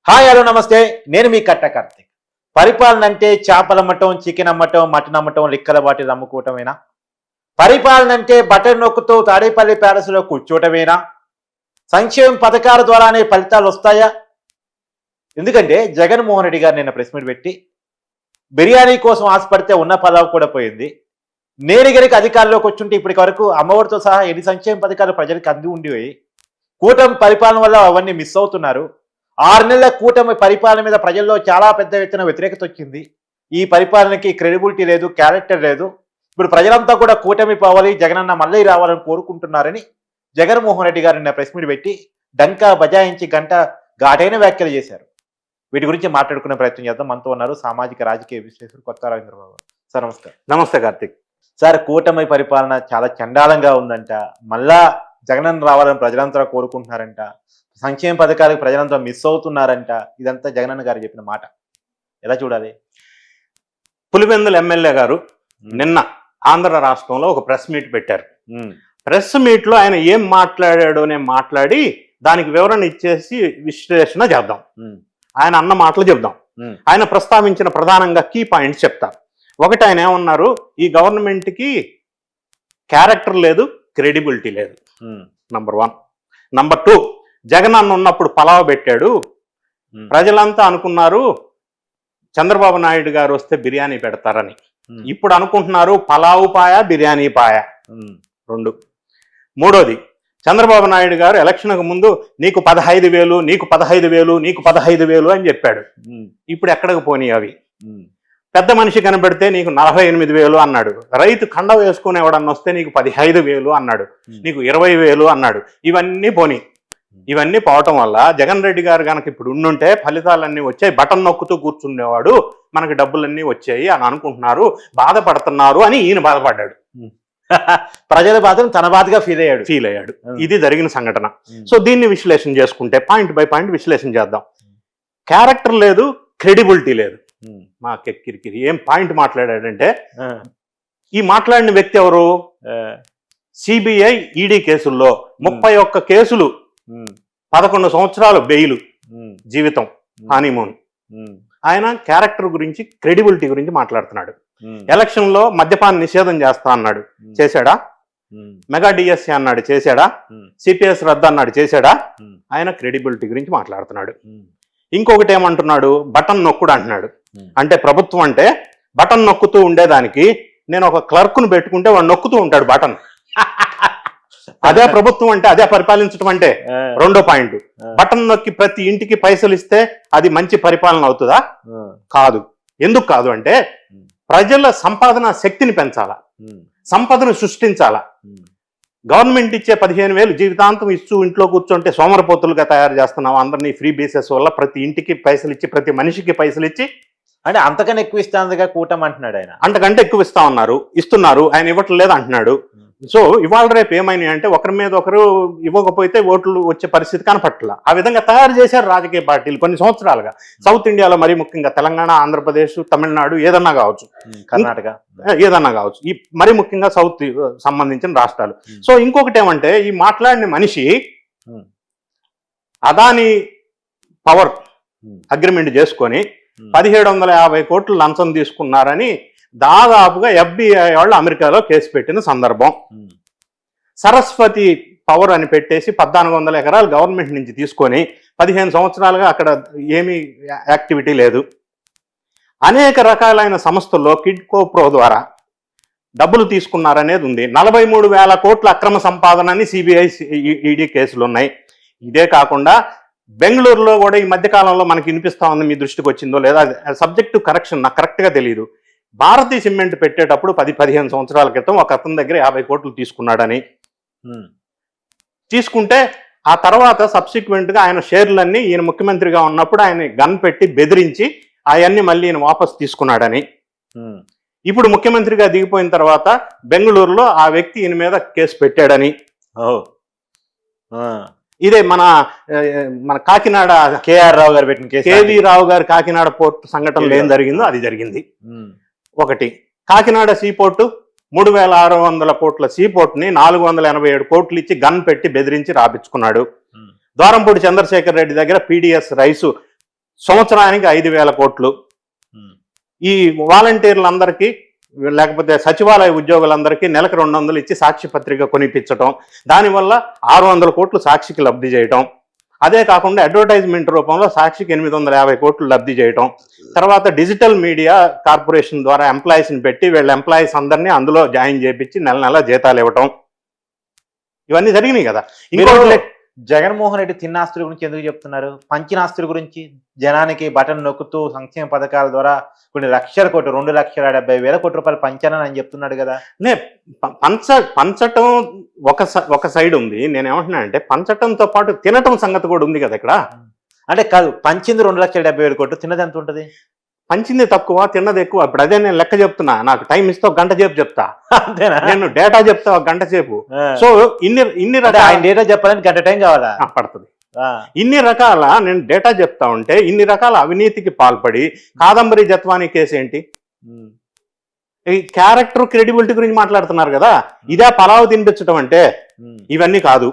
Hi hello నమస్తే నేను మీ కట్ట కార్తిక్. పరిపాలన అంటే చేపలు అమ్మటం, చికెన్ అమ్మటం, మటన్ అమ్మటం, లిక్కల బాటిల్ అమ్ముకోవటమేనా? పరిపాలన అంటే బటన్ నొక్కుతూ తాడేపల్లి ప్యాలెస్లో కూర్చోవటమేనా? సంక్షేమ పథకాల ద్వారానే ఫలితాలు వస్తాయా? ఎందుకంటే జగన్మోహన్ రెడ్డి గారు నిన్న ప్రెస్ మీట్ పెట్టి బిర్యానీ కోసం ఆశపడితే ఉన్న పదవి కూడా పోయింది. నేను గనుక అధికారంలోకి వచ్చుంటే ఇప్పటి వరకు అమ్మఒడితో సహా ఎన్ని సంక్షేమ పథకాలు ప్రజలకు అంది ఉండేవి. కూటమి పరిపాలన వల్ల అవన్నీ మిస్ అవుతున్నారు. 6 నెలల కూటమి పరిపాలన మీద ప్రజల్లో చాలా పెద్ద ఎత్తున వ్యతిరేకత వచ్చింది. ఈ పరిపాలనకి క్రెడిబిలిటీ లేదు, క్యారెక్టర్ లేదు. ఇప్పుడు ప్రజలంతా కూడా కూటమి పోవాలి, జగనన్న మళ్ళీ రావాలని కోరుకుంటున్నారని జగన్మోహన్ రెడ్డి గారు నిన్న ప్రెస్ మీట్ పెట్టి డంకా బజాయించి గంట ఘాటైన వ్యాఖ్యలు చేశారు. వీటి గురించి మాట్లాడుకునే ప్రయత్నం చేద్దాం. మనతో ఉన్నారు సామాజిక రాజకీయ విశ్లేషకుడు కొత్త రవీంద్రబాబు. సార్ నమస్కారం. నమస్తే కార్తిక్. సార్, కూటమి పరిపాలన చాలా చండాలంగా ఉందంట. మళ్ళా జగనన్న రావాలని ప్రజలంతా కోరుకుంటున్నారంట. సంక్షేమ పథకాలకు ప్రజలంతా మిస్ అవుతున్నారంట. ఇదంతా జగనన్న గారు చెప్పిన మాట. ఎలా చూడాలి? పులివెందుల ఎమ్మెల్యే గారు నిన్న ఆంధ్ర రాష్ట్రంలో ఒక ప్రెస్ మీట్ పెట్టారు. ప్రెస్ మీట్ లో ఆయన ఏం మాట్లాడాడు అనే మాట్లాడి దానికి వివరణ ఇచ్చేసి విశ్లేషణ చేద్దాం. ఆయన అన్న మాటలు చెప్దాం. ఆయన ప్రస్తావించిన ప్రధానంగా కీ పాయింట్స్ చెప్తా. ఒకటి, ఆయన ఏమన్నారు, ఈ గవర్నమెంట్ కి క్యారెక్టర్ లేదు, క్రెడిబిలిటీ లేదు. నంబర్ 1. నంబర్ 2, జగన్ అన్న ఉన్నప్పుడు పలావ్ పెట్టాడు. ప్రజలంతా అనుకున్నారు చంద్రబాబు నాయుడు గారు వస్తే బిర్యానీ పెడతారని. ఇప్పుడు అనుకుంటున్నారు పలావు పాయ, బిర్యానీ పాయ. 2. 3వది, చంద్రబాబు నాయుడు గారు ఎలక్షన్కు ముందు నీకు 15,000, నీకు 15,000, నీకు 15,000 అని చెప్పాడు. ఇప్పుడు ఎక్కడికి పోనీ అవి? పెద్ద మనిషి కనబడితే నీకు 48,000 అన్నాడు. రైతు కండ వేసుకుని ఎవడన్నా వస్తే నీకు 15,000 అన్నాడు. నీకు 20,000 అన్నాడు. ఇవన్నీ పోనీ. ఇవన్నీ పోవటం వల్ల జగన్ రెడ్డి గారు కనుక ఇప్పుడు ఉండుంటే ఫలితాలన్నీ వచ్చాయి, బటన్ నొక్కుతూ కూర్చుండేవాడు, మనకి డబ్బులన్నీ వచ్చాయి అని అనుకుంటున్నారు, బాధపడుతున్నారు అని ఈయన బాధపడ్డాడు. ప్రజల బాధను తన బాధగా ఫీల్ అయ్యాడు. ఇది జరిగిన సంఘటన. సో దీన్ని విశ్లేషణ చేసుకుంటే పాయింట్ బై పాయింట్ విశ్లేషణ చేద్దాం. క్యారెక్టర్ లేదు, క్రెడిబిలిటీ లేదు. మా కిరికిరి ఏం పాయింట్ మాట్లాడాడంటే, ఈ మాట్లాడిన వ్యక్తి ఎవరు? సిబిఐ ఈడీ కేసుల్లో 31 కేసులు, 11 సంవత్సరాలు బెయిలు, జీవితం హనీమూన్. ఆయన క్యారెక్టర్ గురించి, క్రెడిబిలిటీ గురించి మాట్లాడుతున్నాడు. ఎలక్షన్ లో మద్యపాన నిషేధం చేస్తా అన్నాడు, చేశాడా? మెగా డిఎస్సి అన్నాడు, చేశాడా? సిపిఎస్ రద్దు అన్నాడు, చేశాడా? ఆయన క్రెడిబిలిటీ గురించి మాట్లాడుతున్నాడు. ఇంకొకటి ఏమంటున్నాడు, బటన్ నొక్కుడు అంటున్నాడు. అంటే ప్రభుత్వం అంటే బటన్ నొక్కుతూ ఉండేదానికి నేను ఒక క్లర్క్ను పెట్టుకుంటే వాడు నొక్కుతూ ఉంటాడు బటన్. అదే ప్రభుత్వం అంటే, అదే పరిపాలించడం అంటే. 2వ పాయింట్, బటన్ నొక్కి ప్రతి ఇంటికి పైసలు ఇస్తే అది మంచి పరిపాలన అవుతుందా? కాదు. ఎందుకు కాదు అంటే, ప్రజల సంపాదన శక్తిని పెంచాలా, సంపదను సృష్టించాలా. గవర్నమెంట్ ఇచ్చే 15,000 జీవితాంతం ఇస్తూ ఇంట్లో కూర్చుంటే సోమరపోతులుగా తయారు చేస్తున్నాం అందరినీ. ఫ్రీ బేసెస్ వల్ల ప్రతి ఇంటికి పైసలు ఇచ్చి, ప్రతి మనిషికి పైసలు ఇచ్చి, అంటే అంతకన్నా ఎక్కువ ఇస్తాందిగా కూటమి అంటున్నాడు ఆయన. అంతకంటే ఎక్కువ ఇస్తా ఉన్నారు, ఇస్తున్నారు, ఆయన ఇవ్వటం లేదు అంటున్నాడు. సో ఇవాళ రేపు ఏమైనాయి అంటే, ఒకరి మీద ఒకరు ఇవ్వకపోతే ఓట్లు వచ్చే పరిస్థితి కనపట్ల. ఆ విధంగా తయారు చేశారు రాజకీయ పార్టీలు కొన్ని సంవత్సరాలుగా. సౌత్ ఇండియాలో మరీ ముఖ్యంగా తెలంగాణ, ఆంధ్రప్రదేశ్, తమిళనాడు, ఏదన్నా కావచ్చు, కర్ణాటక, ఏదన్నా కావచ్చు, ఈ మరీ ముఖ్యంగా సౌత్ సంబంధించిన రాష్ట్రాలు. సో ఇంకొకటి ఏమంటే, ఈ మాట్లాడిన మనిషి అదాని పవర్ అగ్రిమెంట్ చేసుకొని 1,750 కోట్లు లంచం తీసుకున్నారని దాదాపుగా FBI వాళ్ళు అమెరికాలో కేసు పెట్టిన సందర్భం. సరస్వతి పవర్ అని పెట్టేసి 1,400 ఎకరాలు గవర్నమెంట్ నుంచి తీసుకొని 15 సంవత్సరాలుగా అక్కడ ఏమీ యాక్టివిటీ లేదు. అనేక రకాలైన సంస్థల్లో కిడ్కో ప్రో ద్వారా డబ్బులు తీసుకున్నారనేది ఉంది. 43,000 కోట్ల అక్రమ సంపాదనని సిబిఐ ఈడీ కేసులు ఉన్నాయి. ఇదే కాకుండా బెంగళూరులో కూడా ఈ మధ్యకాలంలో మనకి వినిపిస్తా ఉంది, మీ దృష్టికి వచ్చిందో లేదా, సబ్జెక్టు కరెక్షన్ నాకు కరెక్ట్గా తెలియదు. భారతీయ సిమెంట్ పెట్టేటప్పుడు 10-15 సంవత్సరాల క్రితం ఒక అతని దగ్గర 50 కోట్లు తీసుకున్నాడని. తీసుకుంటే ఆ తర్వాత సబ్సిక్వెంట్గా ఆయన షేర్లన్నీ ఈయన ముఖ్యమంత్రిగా ఉన్నప్పుడు ఆయన గన్ పెట్టి బెదిరించి అవన్నీ మళ్ళీ ఈయన వాపసు తీసుకున్నాడని. ఇప్పుడు ముఖ్యమంత్రిగా దిగిపోయిన తర్వాత బెంగళూరులో ఆ వ్యక్తి ఈయన మీద కేసు పెట్టాడని. ఇదే మన కాకినాడ కేఆర్ రావు గారు పెట్టిన కేసు, కేవీ రావు గారు కాకినాడ పోర్టు సంఘటనలో ఏం జరిగిందో అది జరిగింది. ఒకటి, కాకినాడ సీపోర్టు 3,600 కోట్ల సీపోర్ట్ని 487 కోట్లు ఇచ్చి గన్ పెట్టి బెదిరించి రాపించుకున్నాడు. ద్వారంపూడి చంద్రశేఖర్ రెడ్డి దగ్గర PDS రైసు సంవత్సరానికి 5,000 కోట్లు. ఈ వాలంటీర్లందరికీ లేకపోతే సచివాలయ ఉద్యోగులందరికీ నెలకు 200 ఇచ్చి సాక్షి పత్రిక కొనిపించటం, దానివల్ల 600 కోట్లు సాక్షికి లబ్ధి చేయటం. అదే కాకుండా అడ్వర్టైజ్మెంట్ రూపంలో సాక్షికి 850 కోట్లు లబ్ధి చేయటం. తర్వాత డిజిటల్ మీడియా కార్పొరేషన్ ద్వారా ఎంప్లాయీస్ని పెట్టి వీళ్ళ ఎంప్లాయీస్ అందరినీ అందులో జాయిన్ చేయించి నెల నెల జీతాలు ఇవ్వటం, ఇవన్నీ జరిగినాయి కదా. ఇంకోటి, జగన్మోహన్ రెడ్డి తిన్న ఆస్తుల గురించి ఎందుకు చెప్తున్నారు? పంచిన ఆస్తుల గురించి జనానికి బటన్ నొక్కుతూ సంక్షేమ పథకాల ద్వారా కొన్ని లక్షల కోట్లు, 2,70,000 కోట్ల రూపాయలు పంచానని అని చెప్తున్నాడు కదా. పంచటం ఒక సైడ్ ఉంది. నేను ఏమంటున్నానంటే పంచటంతో పాటు తినటం సంగతి కూడా ఉంది కదా ఇక్కడ. అంటే కాదు, పంచింది 2,70,000 కోట్లు, తిన్నది ఎంత ఉంటుంది? పంచింది తక్కువ, తిన్నది ఎక్కువ. ఇప్పుడు అదే నేను లెక్క చెప్తున్నా. నాకు టైం ఇస్తే 1 గంట సేపు చెప్తా. అంతేనా? నేను డేటా చెప్తా 1 గంట సేపు. సో ఇన్ని రకాల ఆయన డేటా చెప్పాలని గంట టైం కావాలా? పడుతుంది. ఇన్ని రకాల నేను డేటా చెప్తా ఉంటే ఇన్ని రకాల అవినీతికి పాల్పడి కాదంబరి జత్వానీ కేసు ఏంటి? ఈ క్యారెక్టర్ క్రెడిబిలిటీ గురించి మాట్లాడుతున్నారు కదా. ఇదే పలావు తినిపించడం అంటే? ఇవన్నీ కాదు.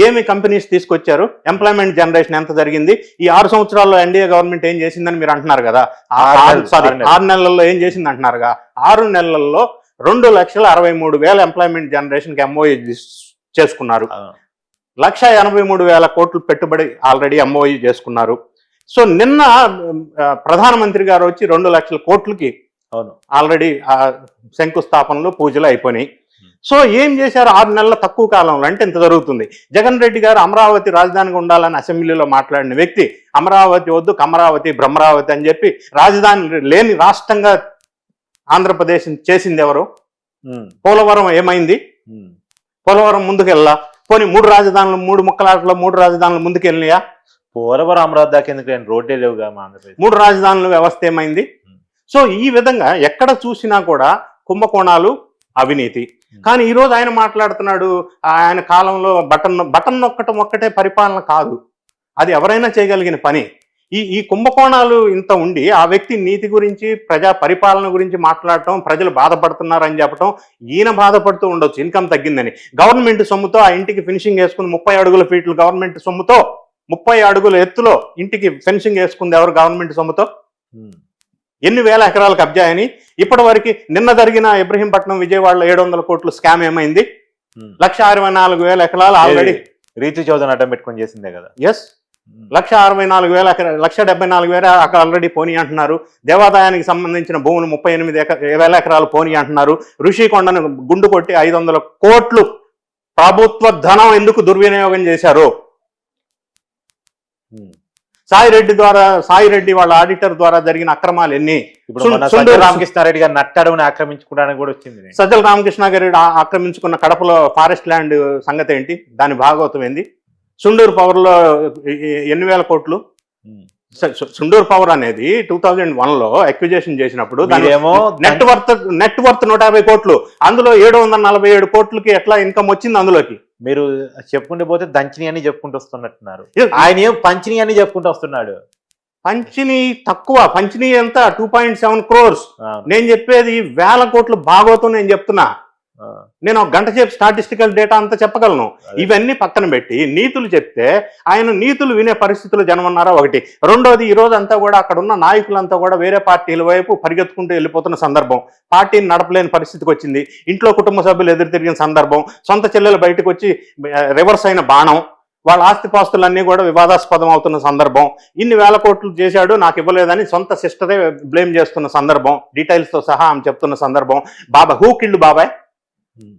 ఏమి కంపెనీస్ తీసుకొచ్చారు? ఎంప్లాయ్మెంట్ జనరేషన్ ఎంత జరిగింది? ఈ 6 సంవత్సరాల్లో ఎన్డీఏ గవర్నమెంట్ ఏం చేసిందని మీరు అంటున్నారు కదా. 6 నెలల్లో ఏం చేసింది అంటున్నారుగా. 6 నెలల్లో 2,63,000 ఎంప్లాయ్మెంట్ జనరేషన్ కి ఎంఓఈ చేసుకున్నారు. 1,83,000 కోట్లు పెట్టుబడి ఆల్రెడీ ఎంఓఈ చేసుకున్నారు. సో నిన్న ప్రధానమంత్రి గారు వచ్చి 2 లక్షల కోట్లకి ఆల్రెడీ శంకుస్థాపనలు పూజలు అయిపోయినాయి. సో ఏం చేశారు 6 నెలల తక్కువ కాలంలో? అంటే ఇంత జరుగుతుంది. జగన్ రెడ్డి గారు అమరావతి రాజధానిగా ఉండాలని అసెంబ్లీలో మాట్లాడిన వ్యక్తి అమరావతి వద్దు, కమరావతి, బ్రహ్మరావతి అని చెప్పి రాజధాని లేని రాష్ట్రంగా ఆంధ్రప్రదేశ్ చేసింది ఎవరు? పోలవరం ఏమైంది? పోలవరం ముందుకెళ్ళా. పోనీ 3 రాజధానులు, 3 ముక్కలాటలో 3 రాజధానులు ముందుకెళ్ళినాయా? పోలవరం అమరావతి దాకా ఎందుకు? రోడ్డే లేవుగా మా ఆంధ్రప్రదేశ్. 3 రాజధానుల వ్యవస్థ ఏమైంది? సో ఈ విధంగా ఎక్కడ చూసినా కూడా కుంభకోణాలు, అవినీతి. కానీ ఈరోజు ఆయన మాట్లాడుతున్నాడు ఆయన కాలంలో బటన్ నొక్కటం ఒక్కటే పరిపాలన కాదు, అది ఎవరైనా చేయగలిగిన పని. ఈ కుంభకోణాలు ఇంత ఉండి ఆ వ్యక్తి నీతి గురించి, ప్రజా పరిపాలన గురించి మాట్లాడటం, ప్రజలు బాధపడుతున్నారని చెప్పడం, ఈయన బాధపడుతూ ఉండొచ్చు ఇన్కమ్ తగ్గిందని. గవర్నమెంట్ సొమ్ముతో ఆ ఇంటికి ఫినిషింగ్ వేసుకుని 30 అడుగుల ఫీట్లు గవర్నమెంట్ సొమ్ముతో, 30 అడుగుల ఎత్తులో ఇంటికి ఫినిషింగ్ వేసుకుంది ఎవరు? గవర్నమెంట్ సొమ్ముతో. ఎన్ని వేల ఎకరాలు కబ్జా అని ఇప్పటి వరకు. నిన్న జరిగిన ఇబ్రహీంపట్నం, విజయవాడలో 700 కోట్లు స్కామ్ ఏమైంది? 1,64,000 ఎకరాలు ఆల్రెడీ రీతి చౌదరి అడ్డం పెట్టుకొని చేసిందే కదా. ఎస్, 1,64,000 ఎకరాలు, 1,79,000 ఆల్రెడీ పోనీ అంటున్నారు. దేవాదాయానికి సంబంధించిన భూములు 38,000 ఎకరాలు పోనీ అంటున్నారు. ఋషికొండను గుండు కొట్టి 500 కోట్లు ప్రభుత్వ ధనం ఎందుకు దుర్వినియోగం చేశారు? సాయిరెడ్డి వాళ్ళ ఆడిటర్ ద్వారా జరిగిన అక్రమాలు ఎన్ని? ఇప్పుడు రామకృష్ణారెడ్డి గారు నట్టడవుని ఆక్రమించుకోవడానికి కూడా వచ్చింది. సజ్జల రామకృష్ణారెడ్డి ఆక్రమించుకున్న కడపలో ఫారెస్ట్ ల్యాండ్ సంగతి ఏంటి? దాని భాగవతం ఏంది? సుండూరు పవర్లో ఎన్ని వేల కోట్లు? సుండూరు పవర్ అనేది 2001లో అక్విజిషన్ చేసినప్పుడు దానికేమో నెట్ వర్త్ 150 కోట్లు, అందులో 747 కోట్లకి ఎట్లా ఇన్కమ్ వచ్చింది అందులోకి? మీరు చెప్పుకుంటూ పోతే దంచిని అని చెప్పుకుంటూ వస్తున్నట్టున్నారు. ఆయన ఏం పంచిని అని చెప్పుకుంటూ వస్తున్నాడు. పంచిని తక్కువ, పంచిని ఎంత? 2.7 crores. నేను చెప్పేది వేల కోట్లు భాగవతం నేను చెప్తున్నా. నేను 1 గంట సేపు స్టాటిస్టికల్ డేటా అంతా చెప్పగలను. ఇవన్నీ పక్కన పెట్టి నీతులు చెప్తే ఆయన నీతులు వినే పరిస్థితులు జనం ఉన్నారా? ఒకటి. రెండోది, ఈ రోజు అంతా కూడా అక్కడ ఉన్న నాయకులంతా కూడా వేరే పార్టీల వైపు పరిగెత్తుకుంటూ వెళ్ళిపోతున్న సందర్భం, పార్టీని నడపలేని పరిస్థితికి వచ్చింది. ఇంట్లో కుటుంబ సభ్యులు ఎదురు తిరిగిన సందర్భం, సొంత చెల్లెలు బయటకు వచ్చి రివర్స్ అయిన బాణం, వాళ్ళ ఆస్తిపాస్తులన్నీ కూడా వివాదాస్పదం అవుతున్న సందర్భం. ఇన్ని వేల కోట్లు చేశాడు, నాకు ఇవ్వలేదని సొంత సిస్టరే బ్లేమ్ చేస్తున్న సందర్భం, డీటెయిల్స్తో సహా ఆమె చెప్తున్న సందర్భం. హూ కిల్డ్ బాబాయ్?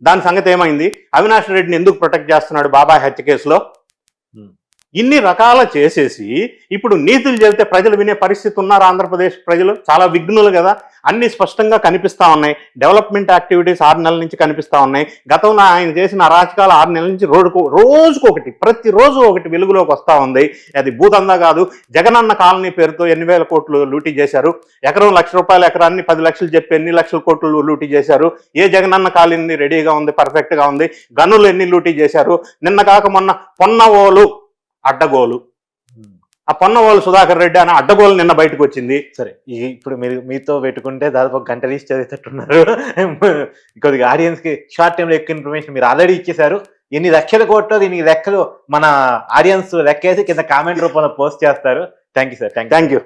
దాని సంగతి ఏమైంది? అవినాష్ రెడ్డిని ఎందుకు ప్రొటెక్ట్ చేస్తున్నాడు బాబాయ్ హత్య కేసులో? ఇన్ని రకాల చేసేసి ఇప్పుడు నీతులు చెబితే ప్రజలు వినే పరిస్థితి ఉన్నారు. ఆంధ్రప్రదేశ్ ప్రజలు చాలా విఘ్నులు కదా. అన్ని స్పష్టంగా కనిపిస్తా ఉన్నాయి. డెవలప్మెంట్ యాక్టివిటీస్ 6 నెలల నుంచి కనిపిస్తా ఉన్నాయి. గతంలో ఆయన చేసిన అరాచకాలు 6 నెలల నుంచి రోజుకొకటి, ప్రతిరోజు ఒకటి వెలుగులోకి వస్తూ ఉంది. అది భూతందా కాదు. జగనన్న కాలనీ పేరుతో ఎన్ని వేల కోట్లు లూటీ చేశారు. ఎకరం ₹1,00,000 ఎకరాన్ని 10 లక్షలు చెప్పి ఎన్ని లక్షల కోట్లు లూటీ చేశారు. ఏ జగనన్న కాలనీ రెడీగా ఉంది, పర్ఫెక్ట్గా ఉంది? గనులు ఎన్ని లూటీ చేశారు. నిన్న కాక మొన్న పొన్నవోలు అడ్డగోలు, ఆ పొన్నవోలు సుధాకర్ రెడ్డి అని అడ్డగోలు నిన్న బయటకు వచ్చింది. సరే, ఇప్పుడు మీరు మీతో పెట్టుకుంటే దాదాపు 1 గంట రీచ్ చదివేటట్టున్నారు. కొద్దిగా ఆడియన్స్ కి షార్ట్ టైంలో ఎక్కువ ఇన్ఫర్మేషన్ మీరు ఆల్రెడీ ఇచ్చేశారు. ఎన్ని లక్షల కోట్లు దీనికి లెక్కలు మన ఆడియన్స్ లెక్కేసి కింద కామెంట్ రూపంలో పోస్ట్ చేస్తారు. Thank you sir. Thank you.